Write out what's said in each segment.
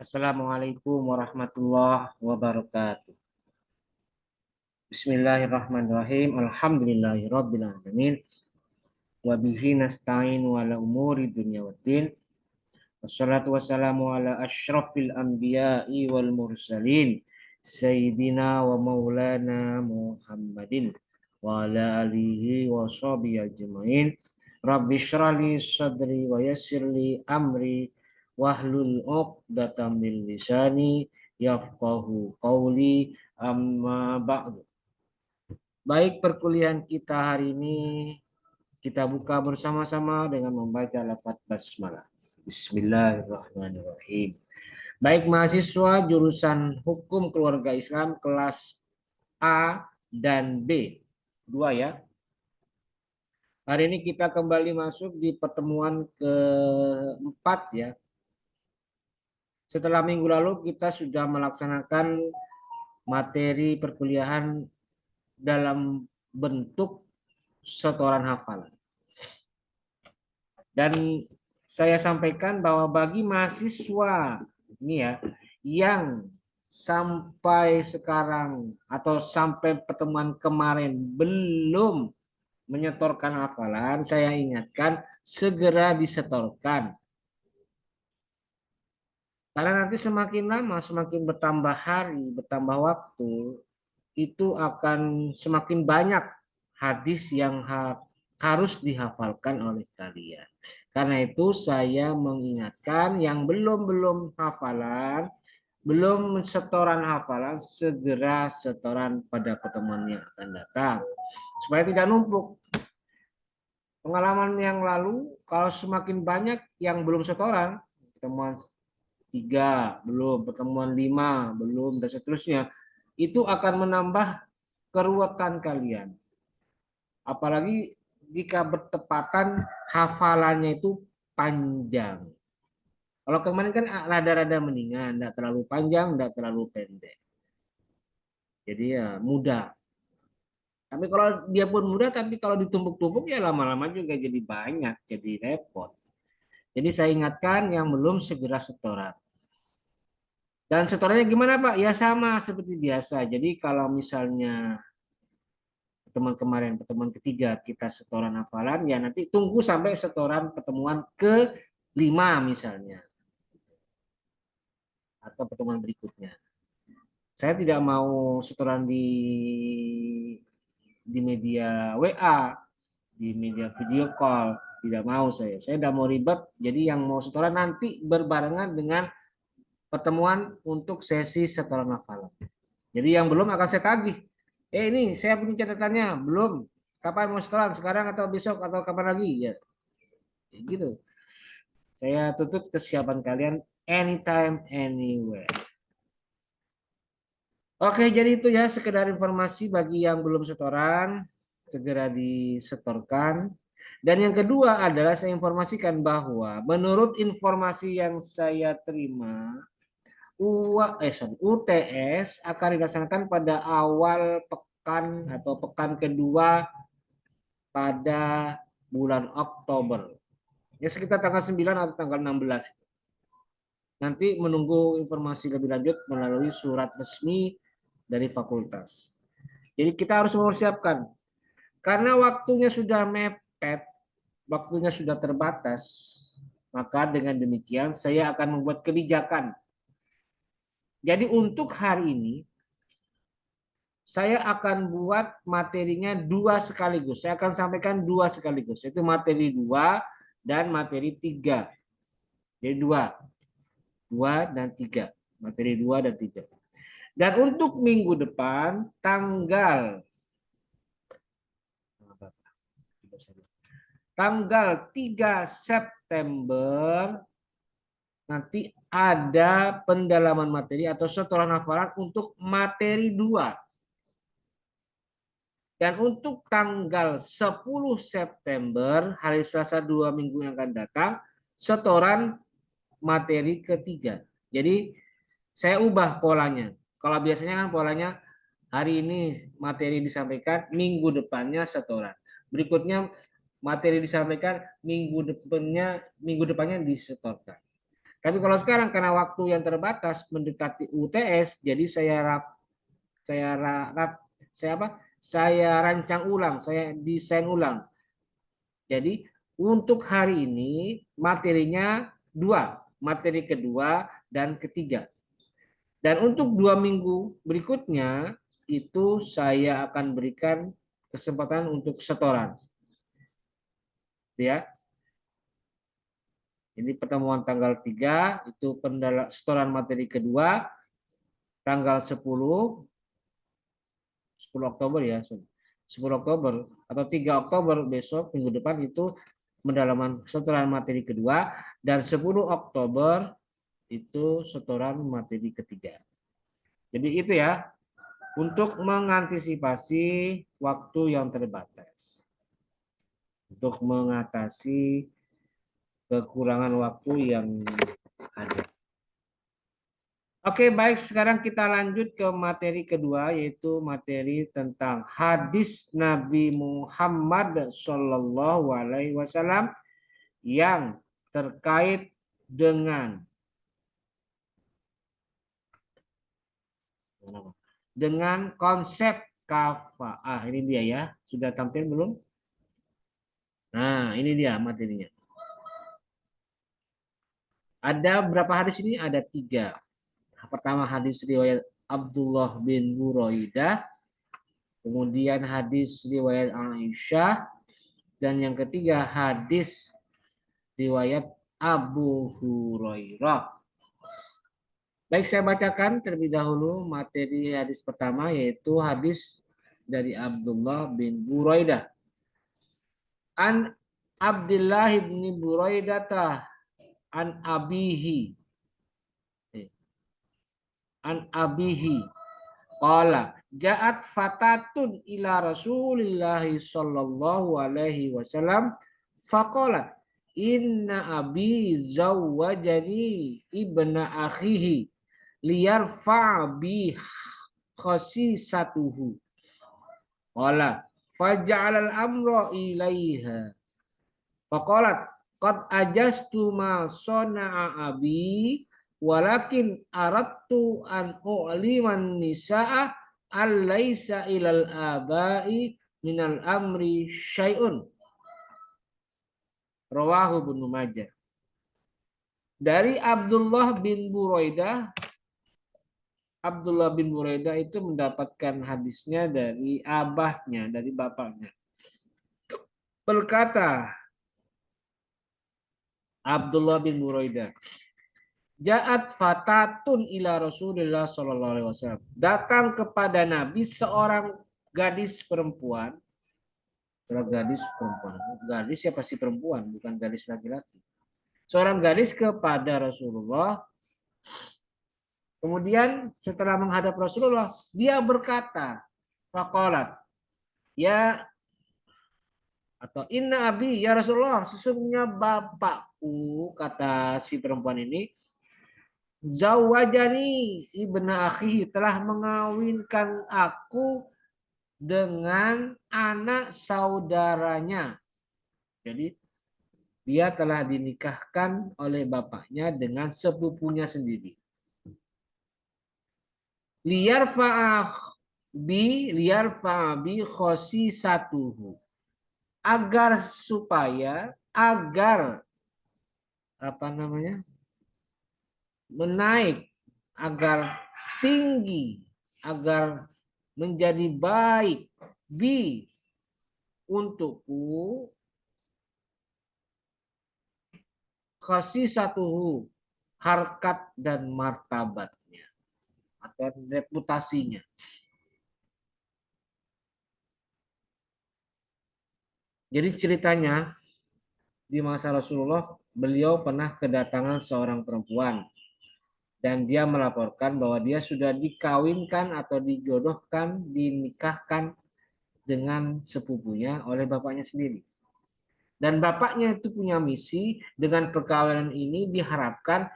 Assalamualaikum warahmatullahi wabarakatuh. Bismillahirrahmanirrahim. Alhamdulillahirabbil alamin. Wa bihi nasta'in wa ala umuri dunya waddin. Wassalatu wassalamu ala asyrafil anbiya'i wal mursalin. Sayyidina wa maulana Muhammadin wa ala alihi wa sahbihi ajmain. Rabbi shrah li sadri wa yassir li amri wahlul 'uqdatam min lisani yafqahu qawli amma ba'du. Baik, perkuliahan kita hari ini kita buka bersama-sama dengan membaca lafaz basmalah. Bismillahirrahmanirrahim. Baik mahasiswa jurusan Hukum Keluarga Islam kelas A dan B. Dua ya. Hari ini kita kembali masuk di pertemuan keempat ya. Setelah minggu lalu kita sudah melaksanakan materi perkuliahan dalam bentuk setoran hafalan. Dan saya sampaikan bahwa bagi mahasiswa ini ya yang sampai sekarang atau sampai pertemuan kemarin belum menyetorkan hafalan, saya ingatkan segera disetorkan. Karena nanti semakin lama, semakin bertambah hari, bertambah waktu, itu akan semakin banyak hadis yang harus dihafalkan oleh kalian. Karena itu saya mengingatkan yang belum hafalan, belum setoran hafalan, segera setoran pada pertemuan yang akan datang. Supaya tidak numpuk. Pengalaman yang lalu, kalau semakin banyak yang belum setoran, pertemuan 3 belum, pertemuan 5 belum, dan seterusnya, itu akan menambah keruwetan kalian. Apalagi jika bertepatan hafalannya itu panjang. Kalau kemarin kan rada-rada mendingan, tidak terlalu panjang, tidak terlalu pendek. Jadi ya mudah. Tapi kalau dia pun mudah, tapi kalau ditumpuk-tumpuk ya lama-lama juga jadi banyak, jadi repot. Jadi saya ingatkan yang belum segera setoran. Dan setorannya gimana Pak? Ya sama seperti biasa. Jadi kalau misalnya pertemuan kemarin, pertemuan ketiga kita setoran hafalan, ya nanti tunggu sampai setoran pertemuan ke-5 misalnya. Atau pertemuan berikutnya. Saya tidak mau setoran di media WA, di media video call, tidak mau saya. Saya tidak mau ribet, jadi yang mau setoran nanti berbarengan dengan pertemuan untuk sesi setoran hafalan. Jadi yang belum akan saya tagih. Ini saya punya catatannya, belum. Kapan mau setoran? Sekarang atau besok atau kapan lagi? Ya, gitu. Saya tutup kesiapan kalian anytime, anywhere. Oke, jadi itu ya sekedar informasi bagi yang belum setoran, segera disetorkan. Dan yang kedua adalah saya informasikan bahwa menurut informasi yang saya terima, UTS akan dilaksanakan pada awal pekan atau pekan kedua pada bulan Oktober. Ya sekitar tanggal 9 atau tanggal 16. Nanti menunggu informasi lebih lanjut melalui surat resmi dari fakultas. Jadi kita harus mempersiapkan. Karena waktunya sudah mepet, waktunya sudah terbatas, maka dengan demikian saya akan membuat kebijakan. Jadi untuk hari ini, saya akan buat materinya 2 sekaligus. Saya akan sampaikan 2 sekaligus. Itu materi 2 dan materi 3. Jadi 2. 2 dan 3. Materi 2 dan 3. Dan untuk minggu depan, tanggal 3 September nanti ada pendalaman materi atau setoran hafalan untuk materi 2. Dan untuk tanggal 10 September, hari Selasa 2 minggu yang akan datang, setoran materi ketiga. Jadi saya ubah polanya. Kalau biasanya kan polanya hari ini materi disampaikan, minggu depannya setoran. Berikutnya materi disampaikan, minggu depannya disetorkan. Tapi kalau sekarang karena waktu yang terbatas mendekati UTS, jadi saya saya apa? Saya rancang ulang, saya desain ulang. Jadi untuk hari ini materinya dua, materi kedua dan ketiga. Dan untuk 2 minggu berikutnya itu saya akan berikan kesempatan untuk setoran, ya. Ini pertemuan tanggal 3 itu setoran materi kedua, tanggal 10 Oktober ya. 10 Oktober atau 3 Oktober besok minggu depan itu pendalaman setoran materi kedua, dan 10 Oktober itu setoran materi ketiga. Jadi itu ya, untuk mengantisipasi waktu yang terbatas, untuk mengatasi kekurangan waktu yang ada. Oke, baik. Sekarang kita lanjut ke materi kedua, yaitu materi tentang hadis Nabi Muhammad Shallallahu Alaihi Wasallam yang terkait dengan konsep kafaah. Ini dia ya. Sudah tampil belum? Nah, ini dia materinya. Ada berapa hadis ini? Ada 3. Pertama hadis riwayat Abdullah bin Buraidah, kemudian hadis riwayat Aisyah, dan yang ketiga hadis riwayat Abu Hurairah. Baik, saya bacakan terlebih dahulu materi hadis pertama, yaitu hadis dari Abdullah bin Buraidah. An Abdullah bin Buraidah an abihi qala ja'at fatatun ila Rasulillah sallallahu alaihi wasallam faqalat inna abi zawwajani ibna akhihi liyarfa bi khasisatuhu qala faj'al al-amra ilaiha faqalat qad ajastu ma sana'a abi walakin aradtu an u'liman nisaa alaysa ilal abai minal amri syai'un. Rawahu Ibnu Majah. Dari Abdullah bin Buraidah, Abdullah bin Buraidah itu mendapatkan hadisnya dari abahnya, dari bapaknya. Berkata Abdullah bin Buraidah, Ja'at fatatun ila Rasulullah sallallahu alaihi wasallam. Datang kepada Nabi seorang gadis perempuan. Seorang gadis perempuan. Gadis ya pasti perempuan, bukan gadis laki-laki. Seorang gadis kepada Rasulullah. Kemudian setelah menghadap Rasulullah, dia berkata, faqalat, ya atau inna abi ya Rasulullah, sesungguhnya bapakku, kata si perempuan ini, zawajani ibna akhi, telah mengawinkan aku dengan anak saudaranya. Jadi dia telah dinikahkan oleh bapaknya dengan sepupunya sendiri. Liyarfa'bi khosisatuhu. Agar apa namanya? Menaik, agar tinggi, agar menjadi baik untukku khasisatuhu, harkat dan martabatnya atau reputasinya. Jadi ceritanya di masa Rasulullah, beliau pernah kedatangan seorang perempuan dan dia melaporkan bahwa dia sudah dikawinkan atau dijodohkan, dinikahkan dengan sepupunya oleh bapaknya sendiri. Dan bapaknya itu punya misi, dengan perkawinan ini diharapkan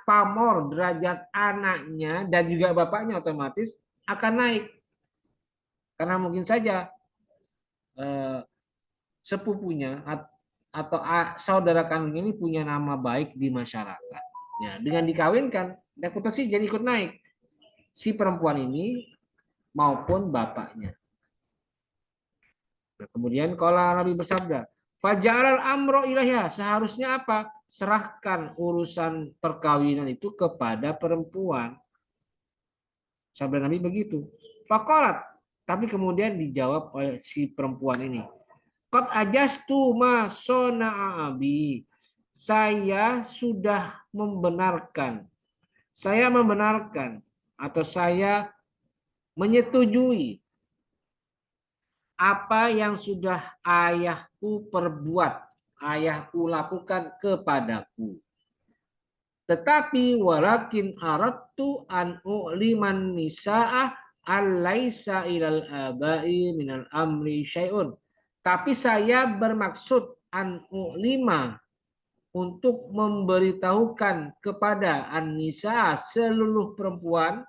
pamor derajat anaknya dan juga bapaknya otomatis akan naik. Karena mungkin saja sepupunya atau saudara kandung ini punya nama baik di masyarakat. Ya, dengan dikawinkan, reputasi jadi ikut naik. Si perempuan ini maupun bapaknya. Nah, kemudian kalau Nabi bersabda, Faja'alal amro ilahya. Seharusnya apa? Serahkan urusan perkawinan itu kepada perempuan. Sabda Nabi begitu. Fakolat. Tapi kemudian dijawab oleh si perempuan ini. Qad ajastu ma sona'a abi. Saya sudah membenarkan. Saya membenarkan atau saya menyetujui apa yang sudah ayahku perbuat, ayahku lakukan kepadaku. Tetapi walakin aradtu an u'liman nisa'a alaisa ilal abai minal amri syai'un. Tapi saya bermaksud an u'lima untuk memberitahukan kepada an-nisa seluruh perempuan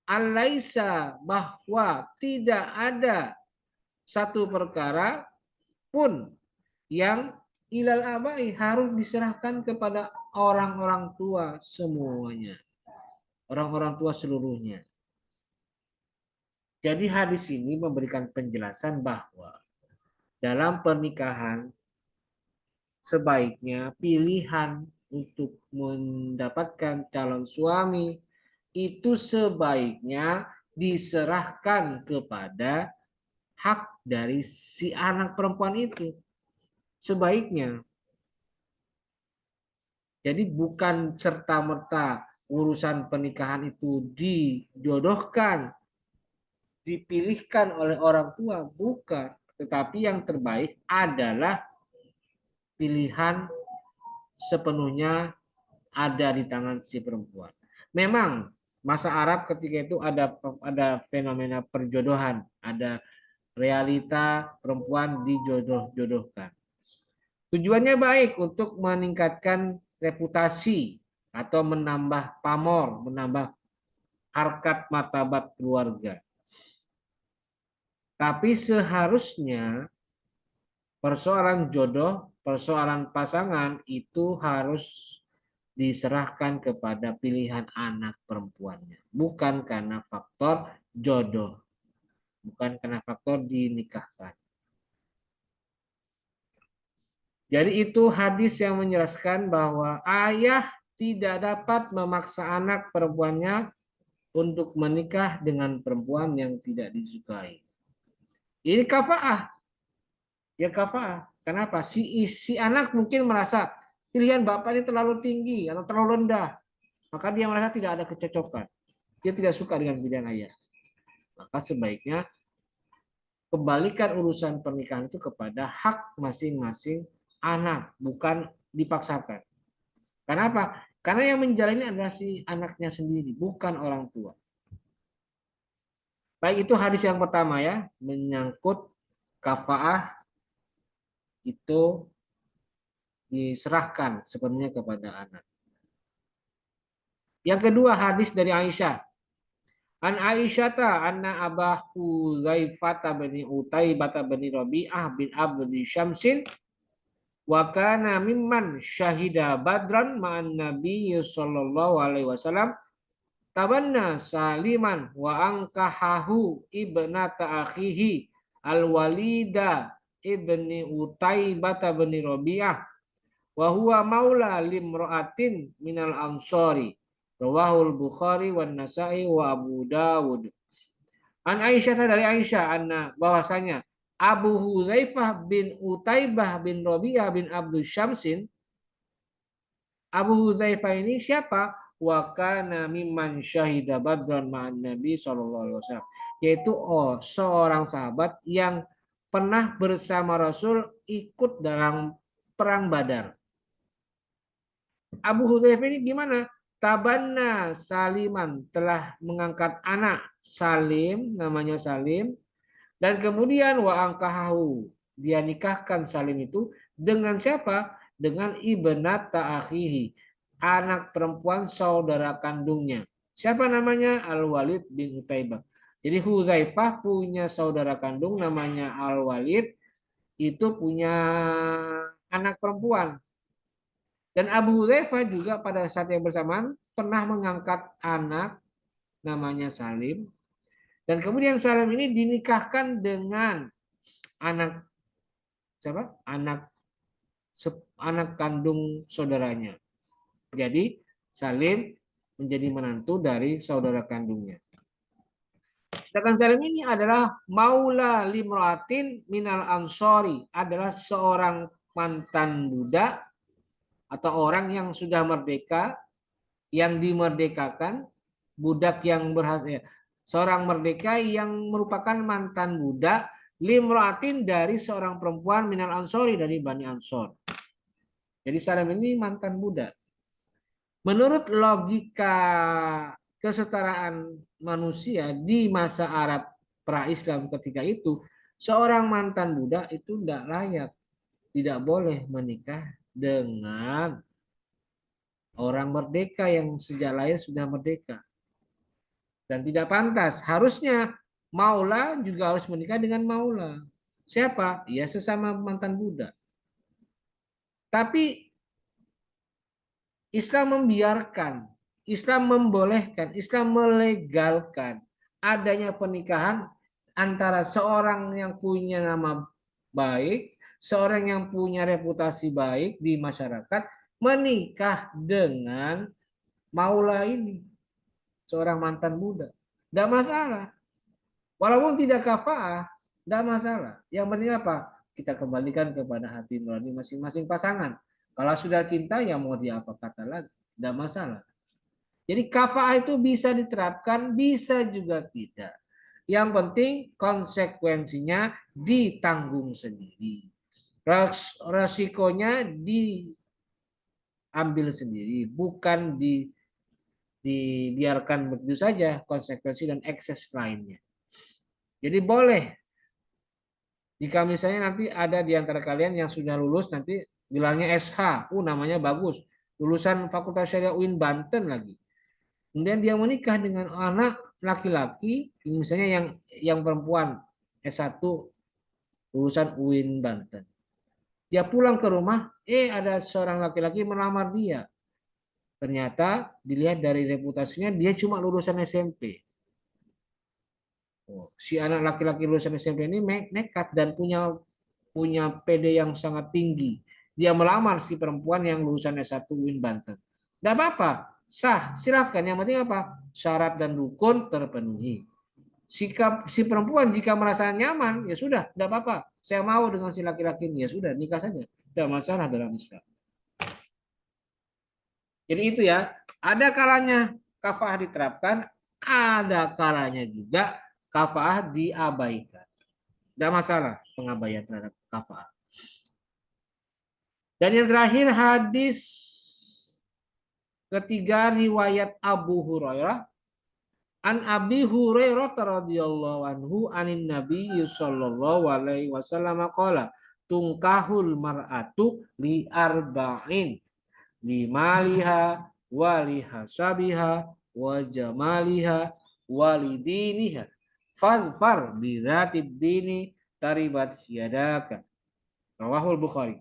alaisa bahwa tidak ada satu perkara pun yang ilal abai harus diserahkan kepada orang-orang tua semuanya, orang-orang tua seluruhnya. Jadi hadis ini memberikan penjelasan bahwa dalam pernikahan sebaiknya pilihan untuk mendapatkan calon suami itu sebaiknya diserahkan kepada hak dari si anak perempuan itu. Sebaiknya. Jadi bukan serta-merta urusan pernikahan itu dijodohkan, dipilihkan oleh orang tua, bukan. Tetapi yang terbaik adalah pilihan sepenuhnya ada di tangan si perempuan. Memang masa Arab ketika itu ada fenomena perjodohan, ada realita perempuan dijodoh-jodohkan. Tujuannya baik untuk meningkatkan reputasi atau menambah pamor, menambah harkat martabat keluarga. Tapi seharusnya persoalan jodoh, persoalan pasangan itu harus diserahkan kepada pilihan anak perempuannya, bukan karena faktor jodoh, bukan karena faktor dinikahkan. Jadi itu hadis yang menjelaskan bahwa ayah tidak dapat memaksa anak perempuannya untuk menikah dengan perempuan yang tidak disukai. Ini kafaah. Ya kafaah. Kenapa? Si anak mungkin merasa pilihan bapak ini terlalu tinggi atau terlalu rendah. Maka dia merasa tidak ada kecocokan. Dia tidak suka dengan pilihan ayah. Maka sebaiknya kembalikan urusan pernikahan itu kepada hak masing-masing anak, bukan dipaksakan. Kenapa? Karena yang menjalani adalah si anaknya sendiri, bukan orang tua. Baik, itu hadis yang pertama ya, menyangkut kafaah itu diserahkan sepenuhnya kepada anak. Yang kedua hadis dari Aisyah. An Aisyata anna Abahu Zaifata bin Utaibata bin Rabi'ah bin Abdi Syamsin wa kana mimman syahida badran ma'an Nabi sallallahu alaihi wasallam tabanna saliman wa angkahahu ibnata akhihi al-walida ibni Utaibata bin Rabi'ah wa huwa maula limra'atin minal ansari rawahul Bukhari wan Nasa'i wa Abu Dawud. An Aisyah dari Aisyah anna bahwasanya Abu Hudzaifah bin Utaibah bin Rabi'ah bin Abdul Syamsin. Abu Hudzaifah ini siapa? Wa kana mimman syahida badran ma'an Nabi sallallahu alaihi wasallam. Yaitu seorang sahabat yang pernah bersama Rasul ikut dalam perang Badar. Abu Hudzaifah ini gimana? Tabanna Saliman, telah mengangkat anak Salim, namanya Salim, dan kemudian wa angkahahu, dia nikahkan Salim itu dengan siapa? Dengan ibnata akhihi, anak perempuan saudara kandungnya. Siapa namanya? Al-Walid bin Utaibah. Jadi Hudzaifah punya saudara kandung namanya Al-Walid, itu punya anak perempuan. Dan Abu Hurairah juga pada saat yang bersamaan pernah mengangkat anak namanya Salim. Dan kemudian Salim ini dinikahkan dengan anak siapa? Anak kandung saudaranya. Jadi Salim menjadi menantu dari saudara kandungnya. Sedangkan Salim ini adalah maula limratin minal ansori, adalah seorang mantan budak atau orang yang sudah merdeka, yang dimerdekakan, budak yang berhasil, seorang merdeka yang merupakan mantan budak limratin dari seorang perempuan minal ansori, dari Bani Ansor. Jadi Salim ini mantan budak. Menurut logika kesetaraan manusia di masa Arab pra-Islam ketika itu, seorang mantan budak itu tidak layak, tidak boleh menikah dengan orang merdeka yang sejak lahir sudah merdeka. Dan tidak pantas. Harusnya maula juga harus menikah dengan maula. Siapa? Ya sesama mantan budak. Tapi Islam membiarkan, Islam membolehkan, Islam melegalkan adanya pernikahan antara seorang yang punya nama baik, seorang yang punya reputasi baik di masyarakat, menikah dengan maula ini, seorang mantan budak. Tidak masalah. Walaupun tidak kafaah, tidak masalah. Yang penting apa? Kita kembalikan kepada hati nurani masing-masing pasangan. Kalau sudah cinta, ya mau dia apa kata lagi, tidak masalah. Jadi kafaah itu bisa diterapkan, bisa juga tidak. Yang penting konsekuensinya ditanggung sendiri. Resikonya diambil sendiri, bukan dibiarkan begitu saja konsekuensi dan ekses lainnya. Jadi boleh jika misalnya nanti ada di antara kalian yang sudah lulus nanti bilangnya SH, namanya bagus, lulusan Fakultas Syariah UIN Banten lagi. Kemudian dia menikah dengan anak laki-laki, misalnya yang perempuan S1 lulusan UIN Banten. Dia pulang ke rumah, ada seorang laki-laki melamar dia. Ternyata dilihat dari reputasinya dia cuma lulusan SMP. Si anak laki-laki lulusan SMP ini nekat dan punya PD yang sangat tinggi. Dia melamar si perempuan yang lulusan S1 UIN Banten. Tidak apa-apa, sah, silahkan. Yang penting apa? Syarat dan rukun terpenuhi. Si perempuan jika merasa nyaman, ya sudah, tidak apa-apa. Saya mau dengan si laki-laki ini, ya sudah, nikah saja. Tidak masalah dalam Islam. Jadi itu ya, ada kalanya kafaah diterapkan, ada kalanya juga kafaah diabaikan. Tidak masalah pengabaian terhadap kafaah. Dan yang terakhir hadis ketiga riwayat Abu Hurairah. An Abi Hurairah radhiyallahu anhu anin Nabi sallallahu alaihi wasallam qala tungkahul mar'atu li arba'in li maliha wa li hasabiha wa jamaliha wa li diniha fadfar bi dzatid dini taribat yadaka. Rawahul Bukhari.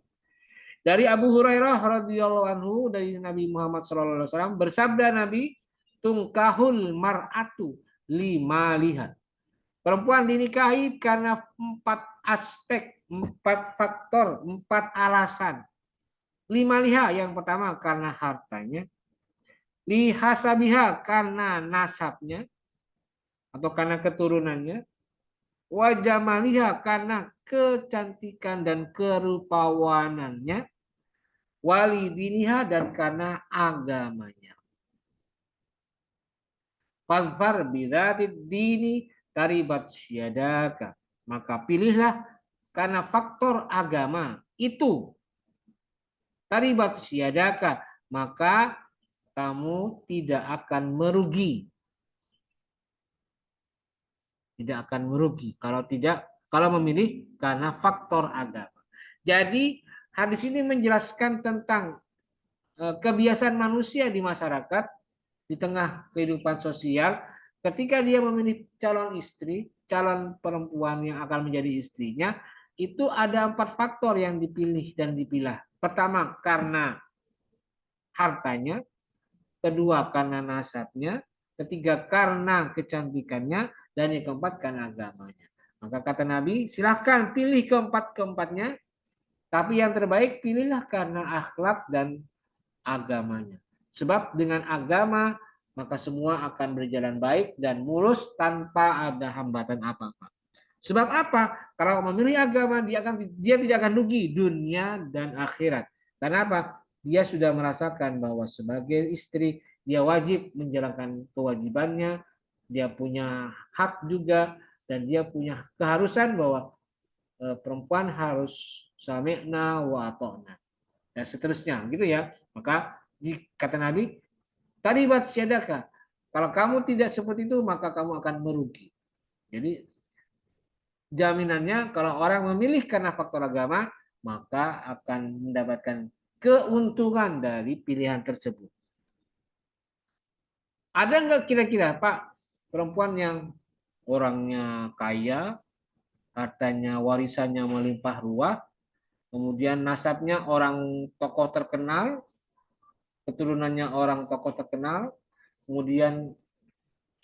Dari Abu Hurairah radhiyallahu anhu dari Nabi Muhammad sallallahu alaihi wasallam bersabda Nabi, tungkahul mar'atu lima lihat. Perempuan dinikahi karena 4 aspek, 4 faktor, 4 alasan. 5 liha, yang pertama karena hartanya, lihasabiha karena nasabnya atau karena keturunannya, wajamaliha karena kecantikan dan kerupawanannya, walidiniha dan karena agamanya. Fadfar bidzatid dini taribat syadaka. Maka pilihlah karena faktor agama itu. Taribat syadaka. Maka kamu tidak akan merugi. Tidak akan merugi. Kalau memilih karena faktor agama. Jadi hadis ini menjelaskan tentang kebiasaan manusia di masyarakat, di tengah kehidupan sosial, ketika dia memilih calon istri, calon perempuan yang akan menjadi istrinya, itu ada 4 faktor yang dipilih dan dipilah. Pertama, karena hartanya, kedua karena nasabnya, ketiga karena kecantikannya, dan yang keempat karena agamanya. Maka kata Nabi, silahkan pilih keempat-keempatnya, tapi yang terbaik pilihlah karena akhlak dan agamanya. Sebab dengan agama maka semua akan berjalan baik dan mulus tanpa ada hambatan apa-apa. Sebab apa? Kalau memilih agama dia tidak akan rugi dunia dan akhirat. Karena apa? Dia sudah merasakan bahwa sebagai istri dia wajib menjalankan kewajibannya, dia punya hak juga dan dia punya keharusan bahwa perempuan harus sami'na wa ata'na dan seterusnya gitu ya. Maka kata Nabi, taribat syadaka. Kalau kamu tidak seperti itu maka kamu akan merugi. Jadi jaminannya kalau orang memilih karena faktor agama maka akan mendapatkan keuntungan dari pilihan tersebut. Ada nggak kira-kira Pak perempuan yang orangnya kaya, hartanya warisannya melimpah ruah, kemudian nasabnya orang tokoh terkenal, keturunannya orang tokoh terkenal, kemudian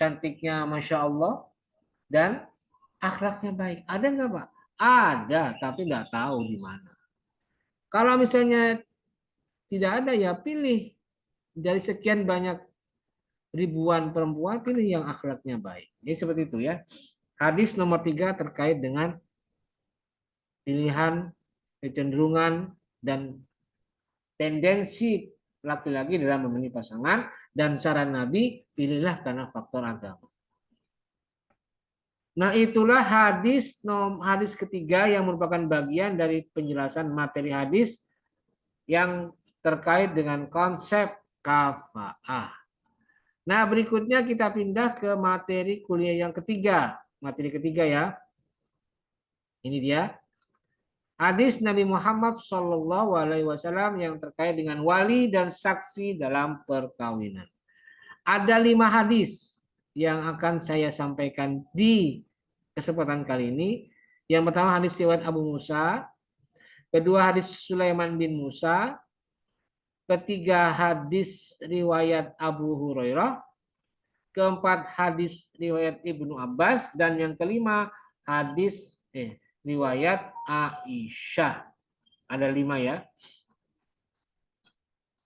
cantiknya Masya Allah, dan akhlaknya baik. Ada nggak Pak? Ada, tapi nggak tahu di mana. Kalau misalnya tidak ada ya pilih dari sekian banyak ribuan perempuan, pilih yang akhlaknya baik. Jadi seperti itu ya. Hadis nomor 3 terkait dengan pilihan, kecenderungan, dan tendensi laki-laki dalam memilih pasangan, dan saran Nabi, pilihlah karena faktor agama. Nah, itulah hadis ketiga yang merupakan bagian dari penjelasan materi hadis yang terkait dengan konsep kafaah. Nah, berikutnya kita pindah ke materi kuliah yang ketiga. Materi ketiga ya. Ini dia. Hadis Nabi Muhammad SAW yang terkait dengan wali dan saksi dalam perkawinan. Ada 5 hadis yang akan saya sampaikan di kesempatan kali ini. Yang pertama hadis riwayat Abu Musa, kedua hadis Sulaiman bin Musa, ketiga hadis riwayat Abu Hurairah, keempat hadis riwayat Ibnu Abbas, dan yang kelima hadis riwayat Aisyah. Ada 5 ya.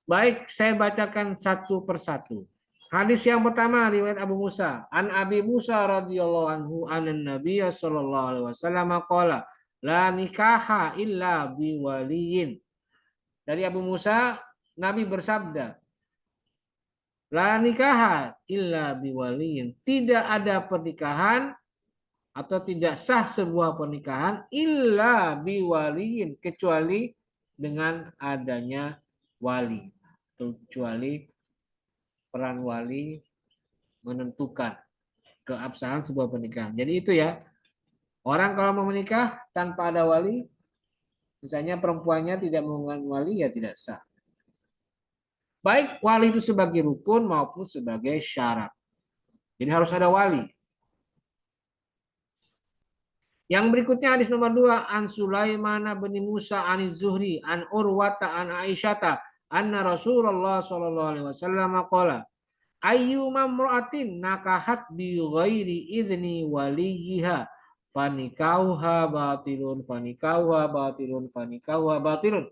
Baik, saya bacakan satu persatu. Hadis yang pertama riwayat Abu Musa, an Abi Musa radhiyallahu anhu anan Nabiy sallallahu alaihi wasallam qala la nikaha illa biwaliyin. Dari Abu Musa Nabi bersabda, la nikaha illa biwaliyin. Tidak ada pernikahan atau tidak sah sebuah pernikahan illa biwaliyin, kecuali dengan adanya wali, kecuali peran wali menentukan keabsahan sebuah pernikahan. Jadi itu ya, orang kalau mau menikah tanpa ada wali, misalnya perempuannya tidak menggunakan wali, ya tidak sah. Baik wali itu sebagai rukun maupun sebagai syarat. Jadi harus ada wali. Yang berikutnya hadis nomor 2, an Sulaiman bin Musa an Zuhri an Urwata an Aisyata anna Rasulullah sallallahu alaihi wasallam qala ayyuma imra'atin nakahat bi ghairi idzni waliha fanikauha batilun fanikauha batilun fanikauha batilun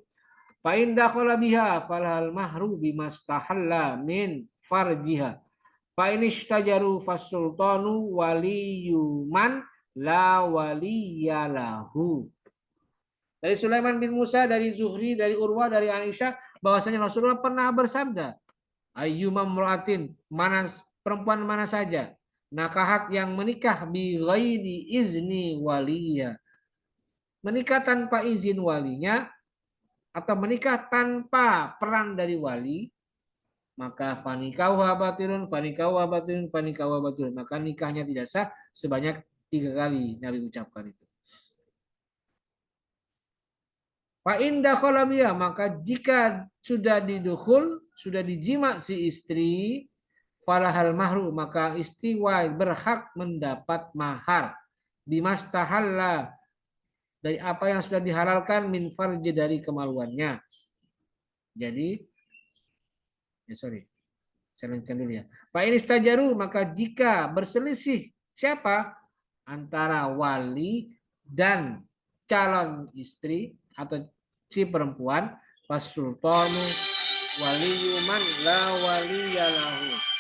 fa in dakhala biha falhal mahru bimastahalla min farjiha fa in istajaru fasultanu waliyuman la waliyalahu. Dari Sulaiman bin Musa, dari Zuhri, dari Urwah, dari Aisyah bahwasanya Rasulullah pernah bersabda, ayyuma mra'atin, mana perempuan mana saja, nakahat yang menikah bi ghairi izni waliya, menikah tanpa izin walinya atau menikah tanpa peran dari wali, maka fanikauha batilun fanikauha batilun fanikauha batilun, maka nikahnya tidak sah sebanyak 3 kali Nabi ucapkan itu. Fa in dakhala biha, maka jika sudah didukhul, sudah dijima si istri, falahal mahru, maka istri berhak mendapat mahar bimastahalla, dari apa yang sudah dihalalkan min farji, dari kemaluannya. Jadi Sorry, saya lanjutkan dulu ya. Fa in istajaru, maka jika berselisih siapa antara wali dan calon istri atau si perempuan, fasultanu waliyuman la waliyalahu.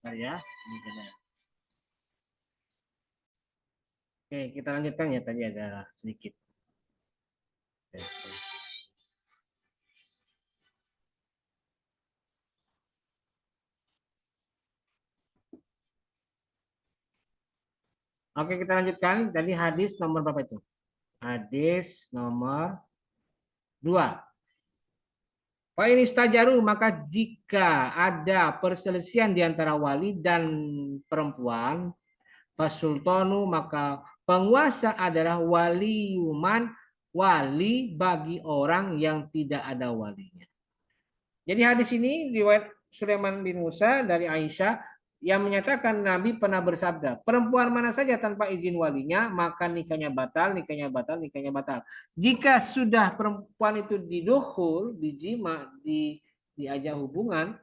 Bentar ya. Oke, kita lanjutkan ya, tadi ada sedikit. Oke, kita lanjutkan. Tadi hadis nomor berapa itu? Hadis nomor 2. Fa in istajaru, maka jika ada perselisihan di antara wali dan perempuan, fasultanu, maka penguasa adalah waliuman, wali bagi orang yang tidak ada walinya. Jadi hadis ini riwayat Sulaiman bin Musa dari Aisyah yang menyatakan Nabi pernah bersabda, perempuan mana saja tanpa izin walinya, maka nikahnya batal, nikahnya batal, nikahnya batal. Jika sudah perempuan itu didukhul, dijima, diajak hubungan,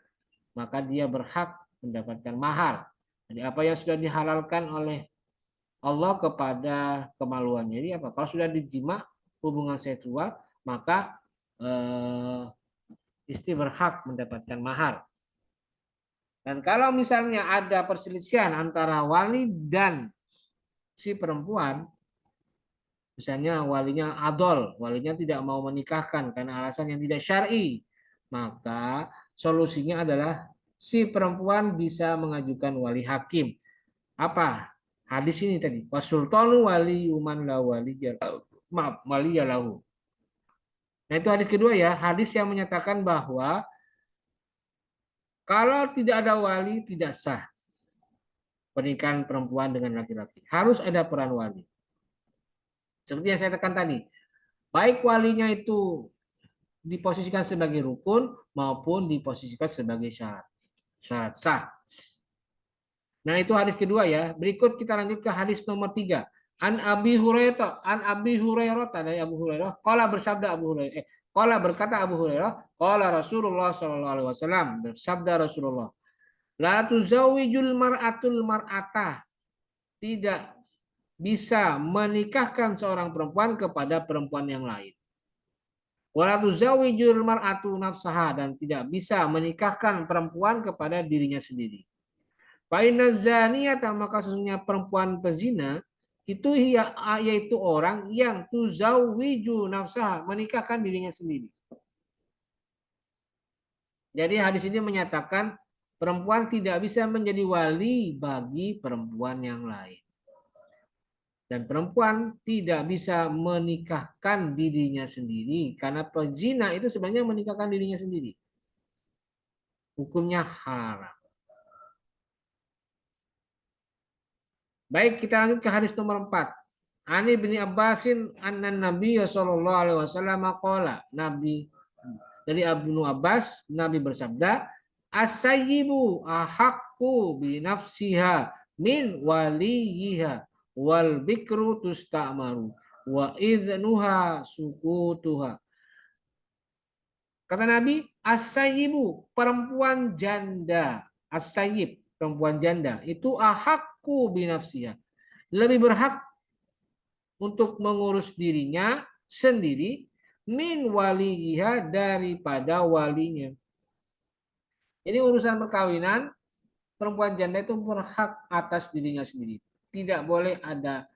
maka dia berhak mendapatkan mahar. Jadi apa yang sudah dihalalkan oleh Allah kepada kemaluannya. Jadi apa? Kalau sudah dijima hubungan seksual, maka istri berhak mendapatkan mahar. Dan kalau misalnya ada perselisihan antara wali dan si perempuan, misalnya walinya adol, walinya tidak mau menikahkan karena alasan yang tidak syar'i, maka solusinya adalah si perempuan bisa mengajukan wali hakim. Apa? Hadis ini tadi, wasultanu wali uman la wali maaf wali lahu. Nah itu hadis kedua ya, hadis yang menyatakan bahwa kalau tidak ada wali tidak sah pernikahan perempuan dengan laki-laki. Harus ada peran wali. Seperti yang saya tekan tadi, baik walinya itu diposisikan sebagai rukun maupun diposisikan sebagai syarat. Syarat sah. Nah itu hadis kedua ya. Berikut kita lanjut ke hadis nomor 3. An Abi Hurairah dari Abu Hurairah. Qala bersabda Abu Hurairah. Qala berkata Abu Hurairah. Qala Rasulullah Sallallahu Alaihi Wasallam. Bersabda Rasulullah. La tuzawijul mar'atul mar'atah. Tidak bisa menikahkan seorang perempuan kepada perempuan yang lain. Wala tuzawijul mar'atu nafsaha, dan tidak bisa menikahkan perempuan kepada dirinya sendiri. Fa'inna zaniyata, maka sesungguhnya perempuan pezina itu yaitu orang yang tuzawwiju nafsaha, menikahkan dirinya sendiri. Jadi hadis ini menyatakan perempuan tidak bisa menjadi wali bagi perempuan yang lain. Dan perempuan tidak bisa menikahkan dirinya sendiri karena pezina itu sebenarnya menikahkan dirinya sendiri. Hukumnya haram. Baik, kita lanjut ke hadis nomor 4. Ani bin Abbasin anna Nabi sallallahu alaihi wasallam qala, Nabi dari Ibnu Abbas, Nabi bersabda, as-sayyibu ahaqqu bi nafsiha min waliyiha wal bikru tusta'maru wa idnuha sukutuha. Kata Nabi, as-sayyibu, perempuan janda, as-sayyib, perempuan janda itu ahaqqu bi nafsiha, lebih berhak untuk mengurus dirinya sendiri min waliha, daripada walinya. Jadi urusan perkawinan, perempuan janda itu berhak atas dirinya sendiri. Tidak boleh ada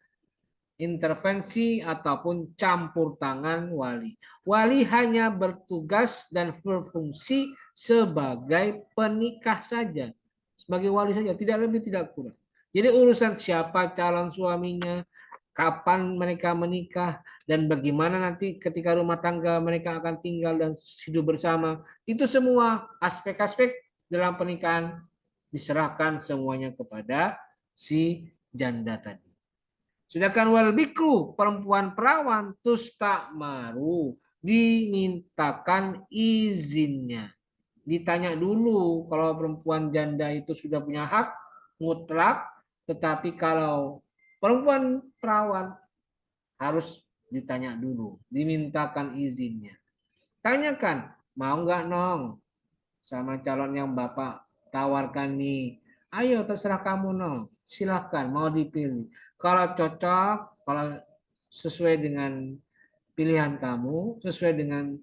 intervensi ataupun campur tangan wali. Wali hanya bertugas dan berfungsi sebagai penikah saja. Sebagai wali saja, tidak lebih tidak kurang. Jadi urusan siapa calon suaminya, kapan mereka menikah, dan bagaimana nanti ketika rumah tangga mereka akan tinggal dan hidup bersama, itu semua aspek-aspek dalam pernikahan diserahkan semuanya kepada si janda tadi. Sedangkan wal bikru, perempuan perawan, maru, dimintakan izinnya. Ditanya dulu kalau perempuan janda itu sudah punya hak mutlak, tetapi kalau perempuan perawan harus ditanya dulu, dimintakan izinnya. Tanyakan, mau nggak nong sama calon yang Bapak tawarkan nih. Ayo terserah kamu nong, silahkan mau dipilih. Kalau cocok, kalau sesuai dengan pilihan kamu, sesuai dengan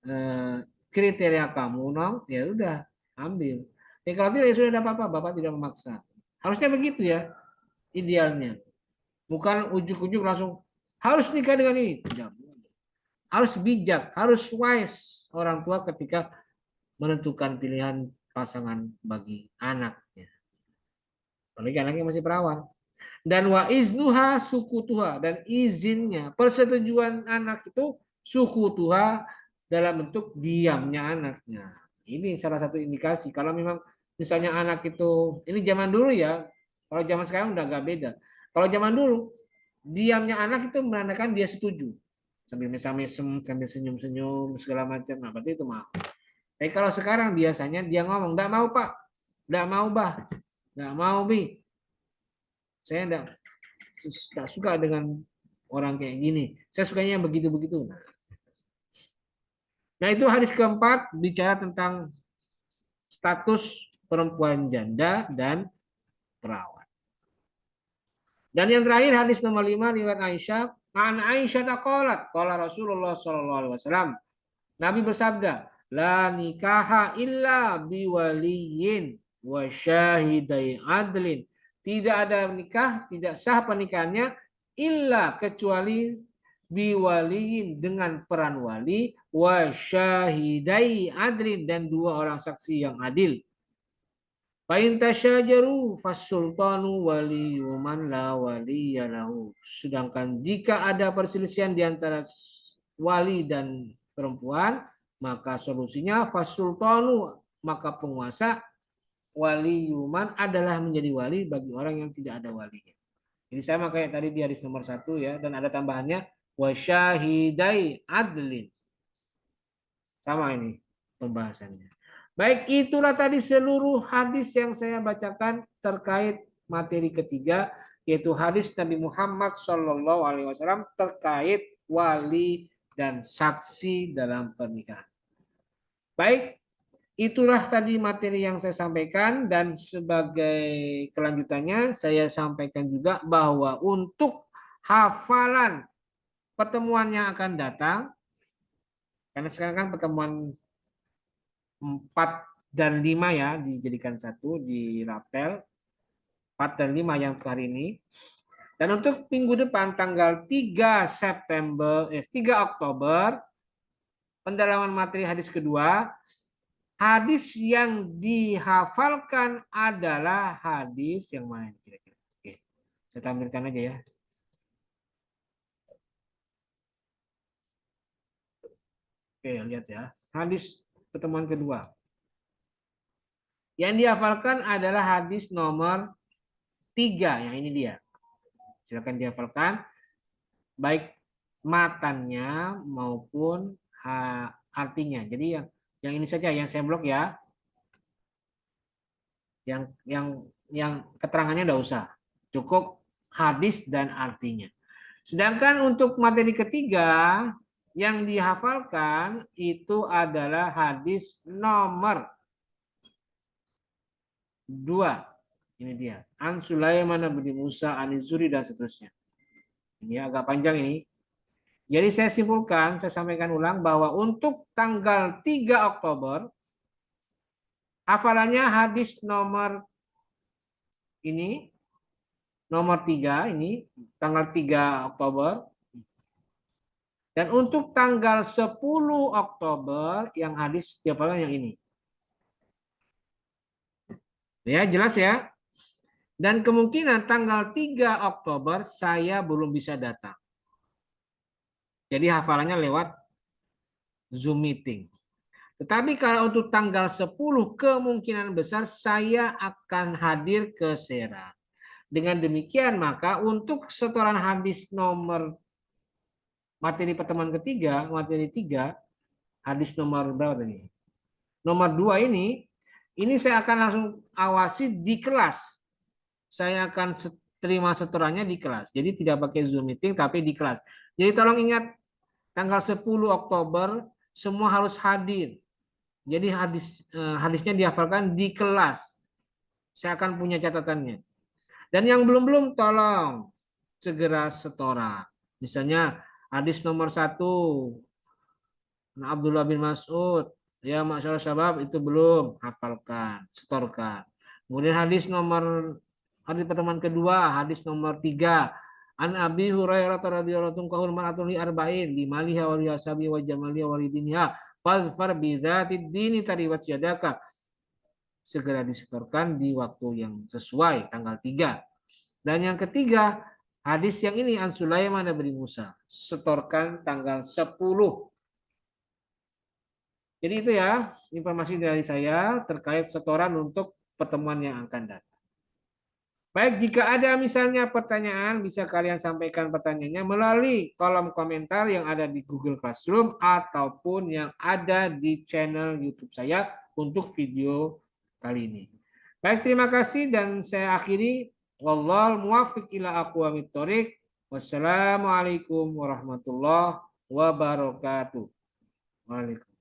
eh, kriteria kamu nong, ya udah ambil. Kalau tidak ya sudah ada apa-apa, Bapak tidak memaksa. Harusnya begitu ya, idealnya. Bukan ujuk-ujuk langsung harus nikah dengan ini. Tidak. Harus bijak, harus wise orang tua ketika menentukan pilihan pasangan bagi anaknya. Apalagi anaknya masih perawan. Dan wa iznuha sukutuha, dan izinnya, persetujuan anak itu sukutuha dalam bentuk diamnya anaknya. Ini salah satu indikasi kalau memang misalnya anak itu, ini zaman dulu ya, kalau zaman sekarang udah agak beda. Kalau zaman dulu diamnya anak itu menandakan dia setuju, sambil mesam-mesem, sambil senyum-senyum segala macam. Nah, berarti itu mau. Tapi kalau sekarang biasanya dia ngomong, enggak mau Pak, enggak mau Bah, enggak mau Bi, saya enggak suka dengan orang kayak gini. Saya sukanya yang begitu-begitu. Nah itu hadis keempat bicara tentang status perempuan janda dan perawan. Dan yang terakhir hadis nomor 5 riwayat Aisyah. An Aisyah taqalat, qala Rasulullah sallallahu alaihi wasallam. Nabi bersabda, la nikaha illa biwaliyin wa syahidai adlin. Tidak ada nikah, tidak sah pernikahannya illa kecuali biwaliyin dengan peran wali wa syahidai adlin dan dua orang saksi yang adil. Fa'in tasyajaru fasultanu waliyuman la waliyalahu. Sedangkan jika ada perselisihan di antara wali dan perempuan, maka solusinya fasultanu, maka penguasa waliyuman adalah menjadi wali bagi orang yang tidak ada walinya. Jadi sama kayak tadi di hadis nomor 1 ya, dan ada tambahannya wasyahidai adlin. Sama ini pembahasannya. Baik, itulah tadi seluruh hadis yang saya bacakan terkait materi ketiga, yaitu hadis Nabi Muhammad SAW terkait wali dan saksi dalam pernikahan. Baik, itulah tadi materi yang saya sampaikan, dan sebagai kelanjutannya saya sampaikan juga bahwa untuk hafalan pertemuan yang akan datang, karena sekarang kan pertemuan 4 dan 5 ya dijadikan satu di Rapel, 4 dan 5 yang hari ini. Dan untuk minggu depan tanggal 3 Oktober pendalaman materi hadis kedua, hadis yang dihafalkan adalah hadis yang mana kira-kira. Oke, saya tampilkan aja ya. Oke, lihat ya. Hadis pertemuan kedua. Yang dihafalkan adalah hadis nomor 3, yang ini dia. Silakan dihafalkan baik matannya maupun artinya. Jadi yang ini saja yang saya blok ya. Yang keterangannya enggak usah. Cukup hadis dan artinya. Sedangkan untuk materi ketiga yang dihafalkan itu adalah hadis nomor 2. Ini dia. An Sulaiman bin Musa an Zuri dan seterusnya. Ini agak panjang ini. Jadi saya simpulkan, saya sampaikan ulang bahwa untuk tanggal 3 Oktober hafalannya hadis nomor ini, nomor 3 ini, tanggal 3 Oktober. Dan untuk tanggal 10 Oktober yang hadis dihafalan yang ini. Ya, jelas ya. Dan kemungkinan tanggal 3 Oktober saya belum bisa datang. Jadi hafalannya lewat Zoom meeting. Tetapi kalau untuk tanggal 10 kemungkinan besar saya akan hadir ke Serang. Dengan demikian maka untuk setoran hadis nomor materi pertemuan ketiga, materi 3, hadis nomor berapa tadi? Nomor 2 ini saya akan langsung awasi di kelas. Saya akan terima setorannya di kelas. Jadi tidak pakai Zoom meeting tapi di kelas. Jadi tolong ingat tanggal 10 Oktober semua harus hadir. Jadi hadisnya dihafalkan di kelas. Saya akan punya catatannya. Dan yang belum-belum tolong segera setoran. Misalnya hadis nomor 1 Abdullah bin Mas'ud, ya masyaallah syabab itu belum, hafalkan, setorkan. Kemudian hadis pertemuan kedua, hadis nomor 3 An Abi Hurairah radhiyallahu anhu qahul mar'atun li arba'in li maliha wa li hasabi wa jamaliha wa li diniha fadfar bi dzatid dini taribat yadaka. Segera disetorkan di waktu yang sesuai tanggal 3. Dan yang ketiga, hadis yang ini An Sulaiman bin Musa, setorkan tanggal 10. Jadi itu ya informasi dari saya terkait setoran untuk pertemuan yang akan datang. Baik, jika ada misalnya pertanyaan, bisa kalian sampaikan pertanyaannya melalui kolom komentar yang ada di Google Classroom ataupun yang ada di channel YouTube saya untuk video kali ini. Baik, terima kasih dan saya akhiri. Wallahul muwaffiq ila aqwamit thoriq. Wassalamualaikum warahmatullahi wabarakatuh. Waalaikumsalam.